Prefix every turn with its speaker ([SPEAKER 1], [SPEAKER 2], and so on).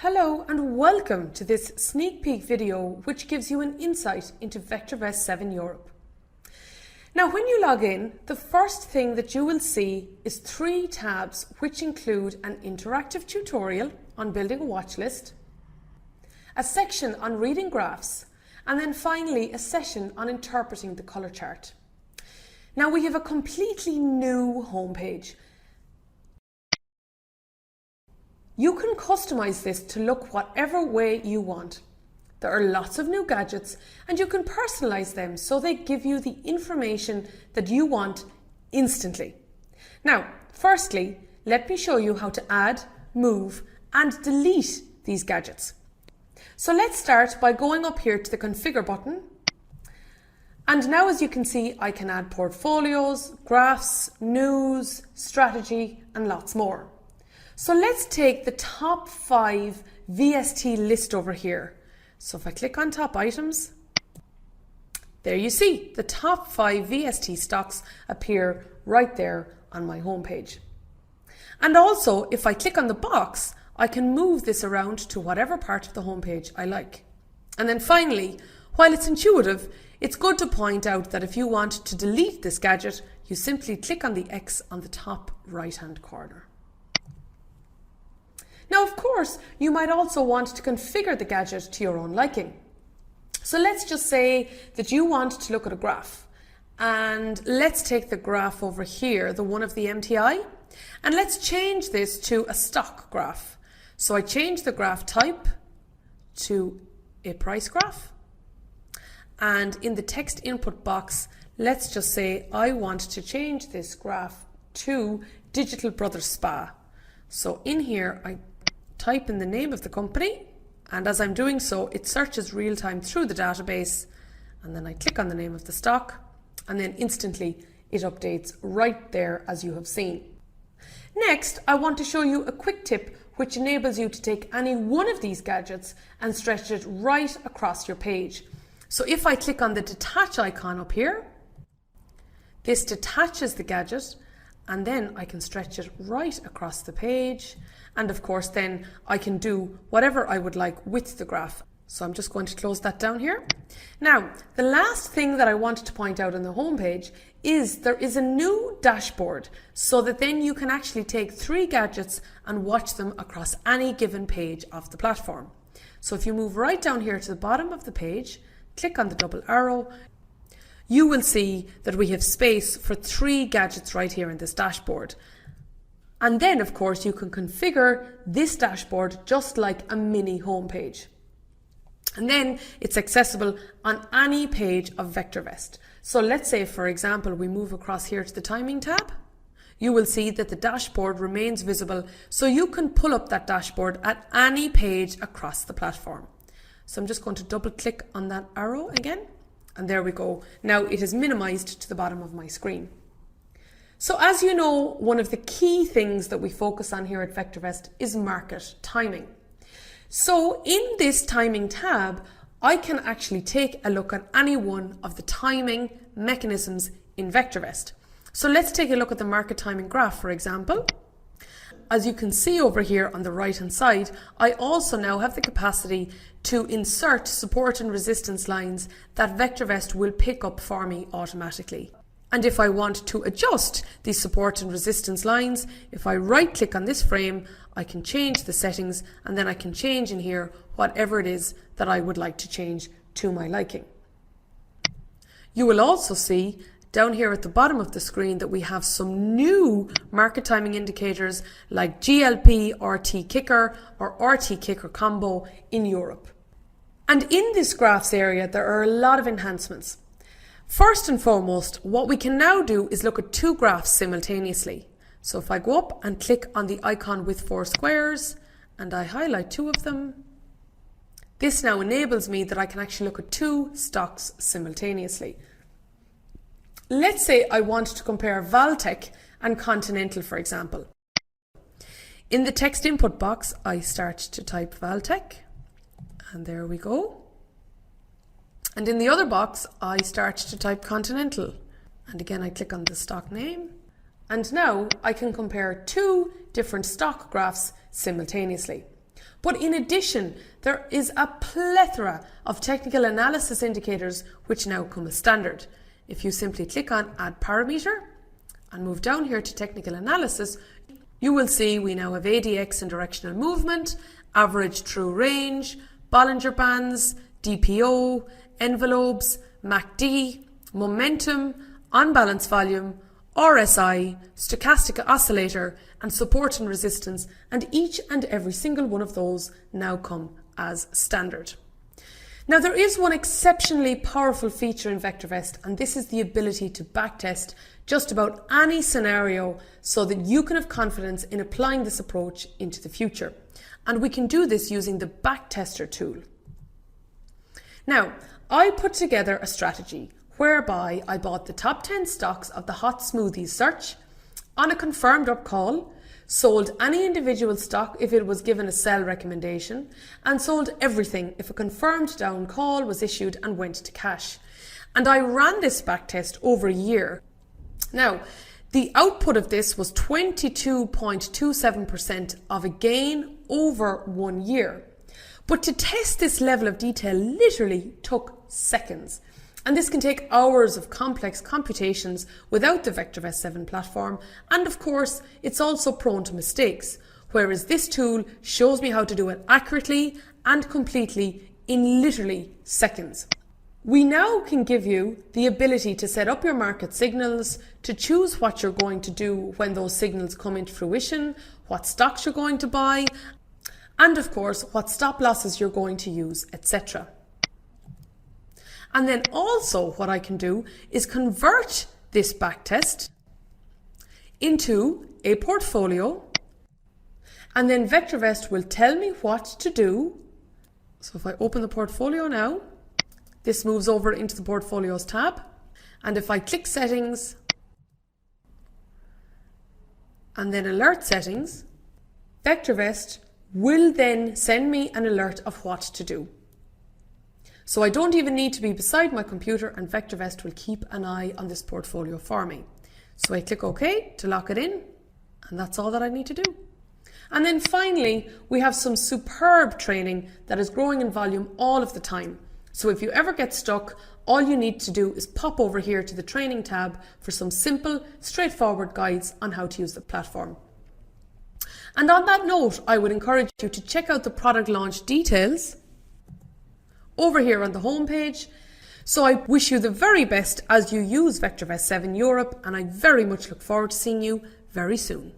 [SPEAKER 1] Hello and welcome to this sneak peek video which gives you an insight into VectorVest7 Europe. Now when you log in, the first thing that you will see is 3 tabs which include an interactive tutorial on building a watch list, a section on reading graphs, and then finally a session on interpreting the colour chart. Now we have a completely new homepage. You can customize this to look whatever way you want. There are lots of new gadgets and you can personalize them so they give you the information that you want instantly. Now, firstly, let me show you how to add, move and delete these gadgets. So let's start by going up here to the configure button. And now as you can see, I can add portfolios, graphs, news, strategy and lots more. So let's take the top 5 VST list over here. So if I click on top items, there you see the top 5 VST stocks appear right there on my homepage. And also if I click on the box, I can move this around to whatever part of the homepage I like. And then finally, while it's intuitive, it's good to point out that if you want to delete this gadget, you simply click on the X on the top right-hand corner. Now, of course, you might also want to configure the gadget to your own liking. So let's just say that you want to look at a graph. And let's take the graph over here, the one of the MTI, and let's change this to a stock graph. So I change the graph type to a price graph. And in the text input box, let's just say I want to change this graph to Digital Brothers Spa. So in here, I type in the name of the company, and as I'm doing so, it searches real time through the database, and then I click on the name of the stock, and then instantly it updates right there as you have seen. Next, I want to show you a quick tip which enables you to take any one of these gadgets and stretch it right across your page. So if I click on the detach icon up here, this detaches the gadget, and then I can stretch it right across the page. And of course, then I can do whatever I would like with the graph. So I'm just going to close that down here. Now, the last thing that I wanted to point out on the homepage is there is a new dashboard so that then you can actually take 3 gadgets and watch them across any given page of the platform. So if you move right down here to the bottom of the page, click on the double arrow, you will see that we have space for 3 gadgets right here in this dashboard. And then, of course, you can configure this dashboard just like a mini homepage. And then it's accessible on any page of VectorVest. So let's say, for example, we move across here to the timing tab. You will see that the dashboard remains visible, so you can pull up that dashboard at any page across the platform. So I'm just going to double click on that arrow again. And there we go. Now it is minimized to the bottom of my screen. So as you know, one of the key things that we focus on here at VectorVest is market timing. So in this timing tab, I can actually take a look at any one of the timing mechanisms in VectorVest. So let's take a look at the market timing graph, for example. As you can see over here on the right hand side, I also now have the capacity to insert support and resistance lines that VectorVest will pick up for me automatically. And if I want to adjust these support and resistance lines, if I right click on this frame, I can change the settings, and then I can change in here whatever it is that I would like to change to my liking. You will also see down here at the bottom of the screen that we have some new market timing indicators like GLP, RT Kicker or RT Kicker combo in Europe. And in this graphs area, there are a lot of enhancements. First and foremost, what we can now do is look at 2 graphs simultaneously. So if I go up and click on the icon with 4 squares and I highlight 2 of them, this now enables me that I can actually look at 2 stocks simultaneously. Let's say I want to compare Valtech and Continental, for example. In the text input box, I start to type Valtech, and there we go. And in the other box, I start to type Continental. And again, I click on the stock name. And now I can compare 2 different stock graphs simultaneously. But in addition, there is a plethora of technical analysis indicators which now come as standard. If you simply click on Add Parameter and move down here to Technical Analysis, you will see we now have ADX and directional movement, average true range, Bollinger Bands, DPO, envelopes, MACD, momentum, unbalanced volume, RSI, stochastic oscillator, and support and resistance, and each and every single one of those now come as standard. Now there is one exceptionally powerful feature in VectorVest, and this is the ability to backtest just about any scenario so that you can have confidence in applying this approach into the future. And we can do this using the backtester tool. Now, I put together a strategy whereby I bought the top 10 stocks of the hot smoothies search on a confirmed up call, sold any individual stock if it was given a sell recommendation, and sold everything if a confirmed down call was issued and went to cash. And I ran this backtest over a year. Now, the output of this was 22.27% of a gain over 1 year. But to test this level of detail literally took seconds. And this can take hours of complex computations without the VectorVest7 platform. And of course, it's also prone to mistakes, whereas this tool shows me how to do it accurately and completely in literally seconds. We now can give you the ability to set up your market signals, to choose what you're going to do when those signals come into fruition, what stocks you're going to buy, and of course, what stop losses you're going to use, etc. And then also what I can do is convert this backtest into a portfolio, and then VectorVest will tell me what to do. So if I open the portfolio now, this moves over into the Portfolios tab. And if I click Settings and then Alert Settings, VectorVest will then send me an alert of what to do. So I don't even need to be beside my computer, and VectorVest will keep an eye on this portfolio for me. So I click OK to lock it in, and that's all that I need to do. And then finally, we have some superb training that is growing in volume all of the time. So if you ever get stuck, all you need to do is pop over here to the training tab for some simple, straightforward guides on how to use the platform. And on that note, I would encourage you to check out the product launch details over here on the homepage. So I wish you the very best as you use VectorVest7 Europe, and I very much look forward to seeing you very soon.